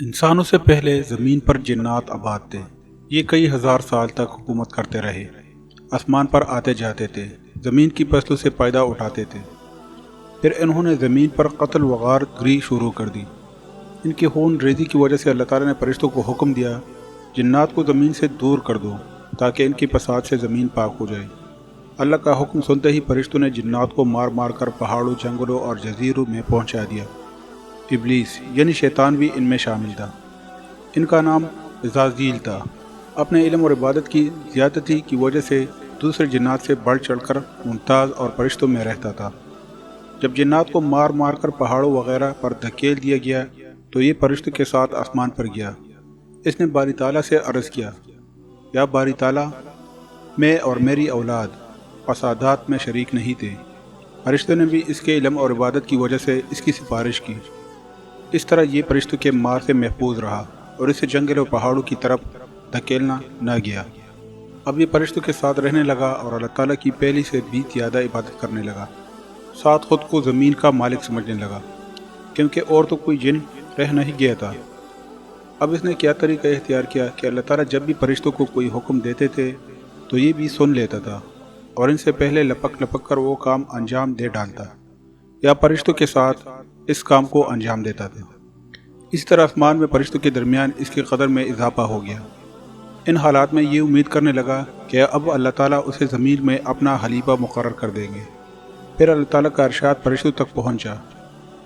انسانوں سے پہلے زمین پر جنات آباد تھے۔ یہ کئی ہزار سال تک حکومت کرتے رہے، آسمان پر آتے جاتے تھے، زمین کی فصلوں سے فائدہ اٹھاتے تھے۔ پھر انہوں نے زمین پر قتل و غارت گری شروع کر دی۔ ان کی خون ریزی کی وجہ سے اللہ تعالیٰ نے فرشتوں کو حکم دیا، جنات کو زمین سے دور کر دو تاکہ ان کی فساد سے زمین پاک ہو جائے۔ اللہ کا حکم سنتے ہی فرشتوں نے جنات کو مار مار کر پہاڑوں، جنگلوں اور جزیروں میں پہنچا دیا۔ ابلیس یعنی شیطان بھی ان میں شامل تھا۔ ان کا نام عزازیل تھا۔ اپنے علم اور عبادت کی زیادتی کی وجہ سے دوسرے جنات سے بڑھ چڑھ کر ممتاز اور فرشتوں میں رہتا تھا۔ جب جنات کو مار مار کر پہاڑوں وغیرہ پر دھکیل دیا گیا تو یہ فرشتوں کے ساتھ آسمان پر گیا۔ اس نے باری تعالیٰ سے عرض کیا، یا باری تعالیٰ، میں اور میری اولاد فسادات میں شریک نہیں تھے۔ فرشتوں نے بھی اس کے علم اور عبادت کی وجہ سے اس کی سفارش کی۔ اس طرح یہ فرشتوں کے مار سے محفوظ رہا اور اسے جنگل و پہاڑوں کی طرف دھکیلنا نہ گیا۔ اب یہ فرشتوں کے ساتھ رہنے لگا اور اللہ تعالیٰ کی پہلی سے بھی زیادہ عبادت کرنے لگا۔ ساتھ خود کو زمین کا مالک سمجھنے لگا، کیونکہ اور تو کوئی جن رہ نہیں گیا تھا۔ اب اس نے کیا طریقہ اختیار کیا کہ اللہ تعالیٰ جب بھی فرشتوں کو کوئی حکم دیتے تھے تو یہ بھی سن لیتا تھا اور ان سے پہلے لپک لپک کر وہ کام انجام دے ڈالتا، یا فرشتوں کے ساتھ اس کام کو انجام دیتا تھا۔ اس طرح آسمان میں فرشتوں کے درمیان اس کی قدر میں اضافہ ہو گیا۔ ان حالات میں یہ امید کرنے لگا کہ اب اللہ تعالیٰ اسے زمین میں اپنا خلیفہ مقرر کر دیں گے۔ پھر اللہ تعالیٰ کا ارشاد فرشتوں تک پہنچا،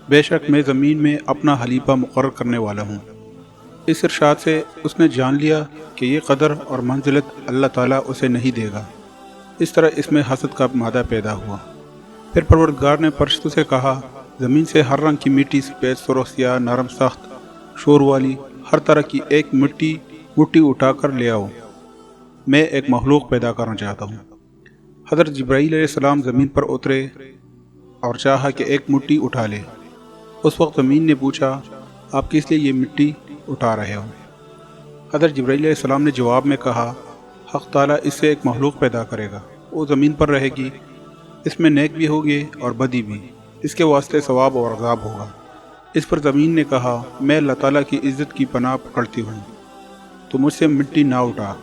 بے شک میں زمین میں اپنا خلیفہ مقرر کرنے والا ہوں۔ اس ارشاد سے اس نے جان لیا کہ یہ قدر اور منزلت اللہ تعالیٰ اسے نہیں دے گا۔ اس طرح اس میں حسد کا مادہ پیدا ہوا۔ پھر پروردگار نے فرشتوں سے کہا، زمین سے ہر رنگ کی مٹی، سفید، سرخ، سیاہ، نرم، سخت، شور والی، ہر طرح کی ایک مٹی اٹھا کر لے آؤ، میں ایک مخلوق پیدا کرنا چاہتا ہوں۔ حضرت جبرائیل علیہ السلام زمین پر اترے اور چاہا کہ ایک مٹی اٹھا لے۔ اس وقت زمین نے پوچھا، آپ کس لیے یہ مٹی اٹھا رہے ہو؟ حضرت جبرائیل علیہ السلام نے جواب میں کہا، حق تعالیٰ اس سے ایک مخلوق پیدا کرے گا، وہ زمین پر رہے گی، اس میں نیک بھی ہوگی اور بدی بھی، اس کے واسطے ثواب اور عذاب ہوگا۔ اس پر زمین نے کہا، میں اللہ تعالیٰ کی عزت کی پناہ پکڑتی ہوں، تو مجھ سے مٹی نہ اٹھا،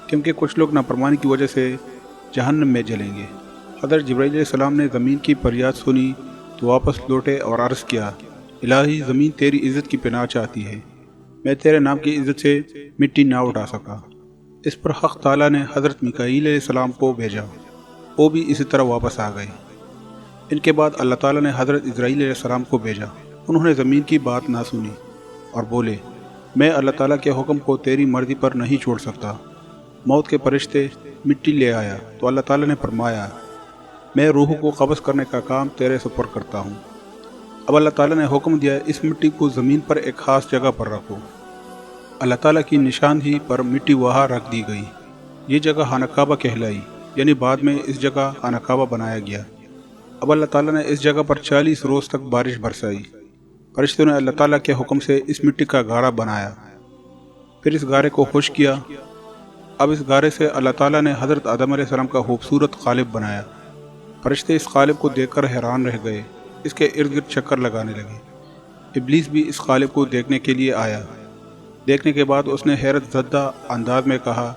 کیونکہ کچھ لوگ نافرمانی کی وجہ سے جہنم میں جلیں گے۔ حضرت جبرائیل علیہ السلام نے زمین کی فریاد سنی تو واپس لوٹے اور عرض کیا، الہی، زمین تیری عزت کی پناہ چاہتی ہے، میں تیرے نام کی عزت سے مٹی نہ اٹھا سکا۔ اس پر حق تعالیٰ نے حضرت میکائیل علیہ السلام کو بھیجا، وہ بھی اسی طرح واپس آ گئے۔ ان کے بعد اللہ تعالیٰ نے حضرت اسرائیل علیہ السلام کو بھیجا۔ انہوں نے زمین کی بات نہ سنی اور بولے، میں اللہ تعالیٰ کے حکم کو تیری مرضی پر نہیں چھوڑ سکتا۔ موت کے فرشتے مٹی لے آیا تو اللہ تعالیٰ نے فرمایا، میں روح کو قبض کرنے کا کام تیرے سپرد کرتا ہوں۔ اب اللہ تعالیٰ نے حکم دیا، اس مٹی کو زمین پر ایک خاص جگہ پر رکھو۔ اللہ تعالیٰ کی نشاندہی پر مٹی وہاں رکھ دی گئی۔ یہ جگہ خانہ کعبہ کہلائی، یعنی بعد میں اس جگہ خانہ کعبہ بنایا گیا۔ اب اللہ تعالیٰ نے اس جگہ پر 40 روز تک بارش برسائی۔ فرشتوں نے اللہ تعالیٰ کے حکم سے اس مٹی کا گارا بنایا، پھر اس گارے کو خشک کیا۔ اب اس گارے سے اللہ تعالیٰ نے حضرت آدم علیہ السلام کا خوبصورت قالب بنایا۔ فرشتے اس قالب کو دیکھ کر حیران رہ گئے، اس کے ارد گرد چکر لگانے لگے۔ ابلیس بھی اس قالب کو دیکھنے کے لیے آیا۔ دیکھنے کے بعد اس نے حیرت زدہ انداز میں کہا،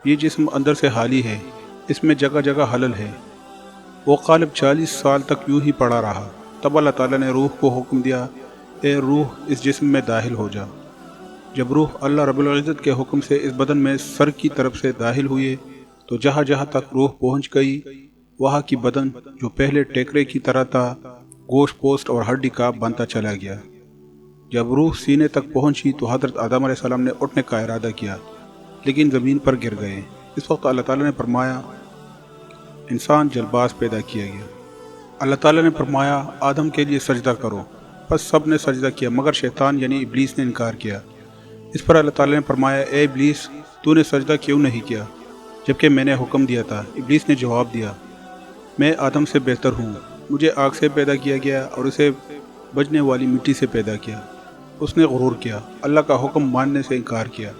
یہ جسم اندر سے خالی ہے، اس میں جگہ جگہ خلل ہے۔ وہ قالب 40 سال تک یوں ہی پڑا رہا۔ تب اللہ تعالیٰ نے روح کو حکم دیا، اے روح، اس جسم میں داخل ہو جا۔ جب روح اللہ رب العزت کے حکم سے اس بدن میں سر کی طرف سے داخل ہوئے تو جہاں جہاں تک روح پہنچ گئی، وہاں کی بدن جو پہلے ٹیکرے کی طرح تھا، گوشت پوست اور ہڈی کا بنتا چلا گیا۔ جب روح سینے تک پہنچی تو حضرت آدم علیہ السلام نے اٹھنے کا ارادہ کیا، لیکن زمین پر گر گئے۔ اس وقت اللہ تعالیٰ نے فرمایا، انسان جلباز پیدا کیا گیا۔ اللہ تعالیٰ نے فرمایا، آدم کے لیے سجدہ کرو۔ بس سب نے سجدہ کیا مگر شیطان یعنی ابلیس نے انکار کیا۔ اس پر اللہ تعالیٰ نے فرمایا، اے ابلیس، تو نے سجدہ کیوں نہیں کیا جبکہ میں نے حکم دیا تھا؟ ابلیس نے جواب دیا، میں آدم سے بہتر ہوں، مجھے آگ سے پیدا کیا گیا اور اسے بجنے والی مٹی سے پیدا کیا۔ اس نے غرور کیا، اللہ کا حکم ماننے سے انکار کیا،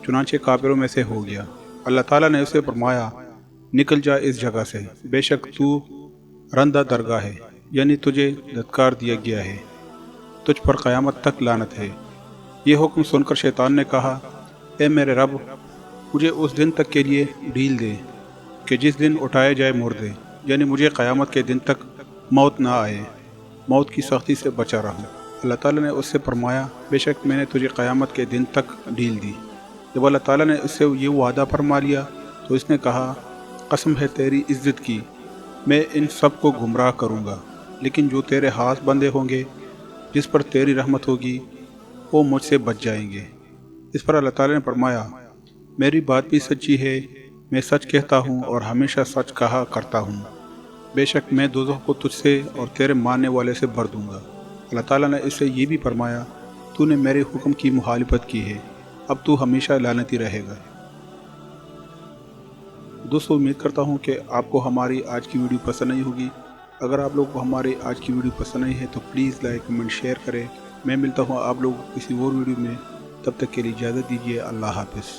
چنانچہ کافروں میں سے ہو گیا۔ اللہ تعالیٰ نے اسے فرمایا، نکل جا اس جگہ سے، بے شک تو رندہ درگاہ ہے، یعنی تجھے دھتکار دیا گیا ہے، تجھ پر قیامت تک لعنت ہے۔ یہ حکم سن کر شیطان نے کہا، اے میرے رب، مجھے اس دن تک کے لیے ڈھیل دے کہ جس دن اٹھائے جائے مردے، یعنی مجھے قیامت کے دن تک موت نہ آئے، موت کی سختی سے بچا رہوں۔ اللہ تعالیٰ نے اس سے فرمایا، بے شک میں نے تجھے قیامت کے دن تک ڈھیل دی۔ جب اللہ تعالیٰ نے اس سے یہ وعدہ فرما لیا تو اس نے کہا، قسم ہے تیری عزت کی، میں ان سب کو گمراہ کروں گا، لیکن جو تیرے ہاتھ بندے ہوں گے، جس پر تیری رحمت ہوگی، وہ مجھ سے بچ جائیں گے۔ اس پر اللہ تعالیٰ نے فرمایا، میری بات بھی سچی ہے، میں سچ کہتا ہوں اور ہمیشہ سچ کہا کرتا ہوں، بے شک میں دوزخ کو تجھ سے اور تیرے ماننے والے سے بھر دوں گا۔ اللہ تعالیٰ نے اس سے یہ بھی فرمایا، تو نے میرے حکم کی مخالفت کی ہے، اب تو ہمیشہ لعنتی رہے گا۔ دوستو، امید کرتا ہوں کہ آپ کو ہماری آج کی ویڈیو پسند نہیں ہوگی۔ اگر آپ لوگوں کو ہماری آج کی ویڈیو پسند نہیں ہے تو پلیز لائک کمنٹ شیئر کریں۔ میں ملتا ہوں آپ لوگوں کو کسی اور ویڈیو میں، تب تک کے لیے اجازت دیجیے۔ اللہ حافظ۔